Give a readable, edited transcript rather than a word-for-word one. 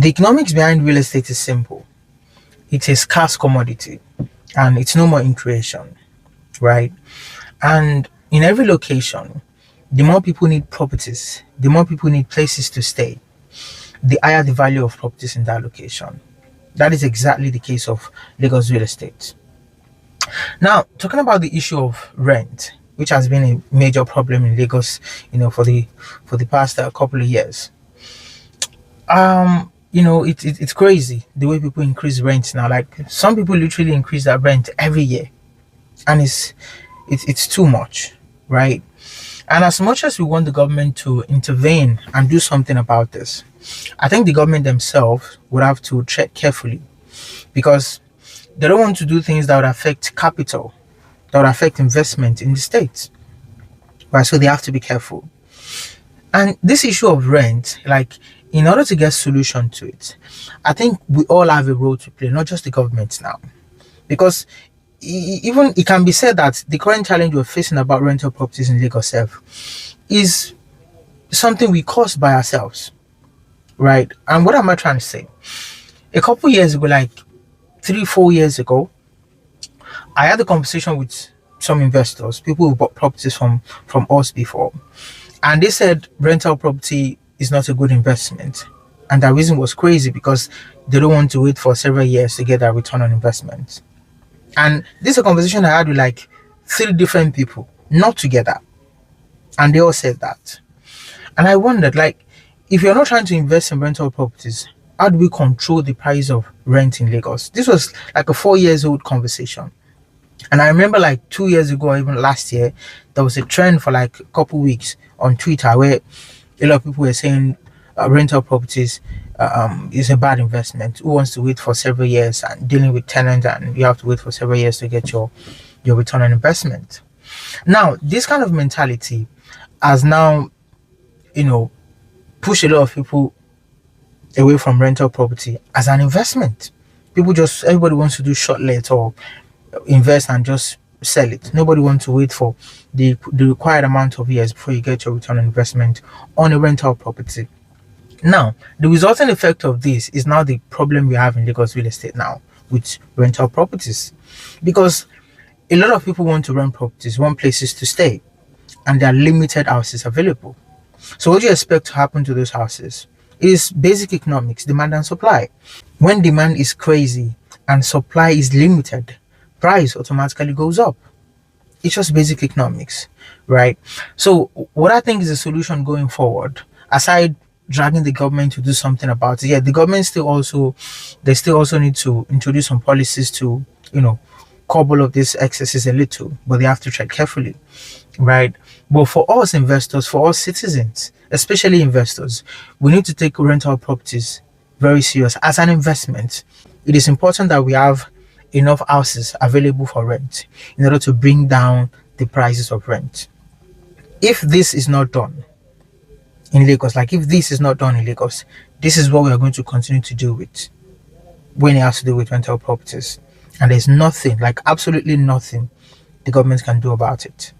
The economics behind real estate is simple. It's a scarce commodity and it's no more in creation, right? And in every location, the more people need properties, the more people need places to stay, the higher the value of properties in that location. That is exactly the case of Lagos real estate. Now, talking about the issue of rent, which has been a major problem in Lagos, for the past couple of years. It's crazy the way people increase rent now. Like some people literally increase their rent every year, and it's too much, right? And as much as we want the government to intervene and do something about this, I think the government themselves would have to tread carefully because they don't want to do things that would affect capital, that would affect investment in the state, right? So they have to be careful. And this issue of rent, like in order to get solution to it, I think we all have a role to play, not just the government now, because even it can be said that the current challenge we're facing about rental properties in Lagos is something we caused by ourselves, right? And what am I trying to say? A couple years ago, like 3-4 years ago, I had a conversation with some investors, people who bought properties from us before, and they said rental property is not a good investment. And the reason was crazy because they don't want to wait for several years to get their return on investment. And this is a conversation I had with like 3 different people, not together. And they all said that. And I wondered, like, if you're not trying to invest in rental properties, how do we control the price of rent in Lagos? This was like a 4 years old conversation. And I remember like 2 years ago, or even last year, there was a trend for like a couple weeks on Twitter where a lot of people were saying rental properties is a bad investment. Who wants to wait for several years and dealing with tenants and you have to wait for several years to get your return on investment? Now, this kind of mentality has now, pushed a lot of people away from rental property as an investment. Everybody wants to do short let or invest and just sell it. Nobody wants to wait for the required amount of years before you get your return on investment on a rental property. Now, the resulting effect of this is now the problem we have in Lagos real estate now with rental properties, because a lot of people want to rent properties, want places to stay, and there are limited houses available. So what do you expect to happen to those houses? It is basic economics, demand and supply. When demand is crazy and supply is limited, price automatically goes up. It's just basic economics, right? So what I think is the solution going forward, aside dragging the government to do something about it, the government still also need to introduce some policies to, curb all of these excesses a little, but they have to tread carefully, right? But for us investors, for us citizens, especially investors, we need to take rental properties very serious as an investment. It is important that we have enough houses available for rent in order to bring down the prices of rent. If this is not done in Lagos, this is what we are going to continue to do with when it has to do with rental properties. And there's nothing, like absolutely nothing, the government can do about it.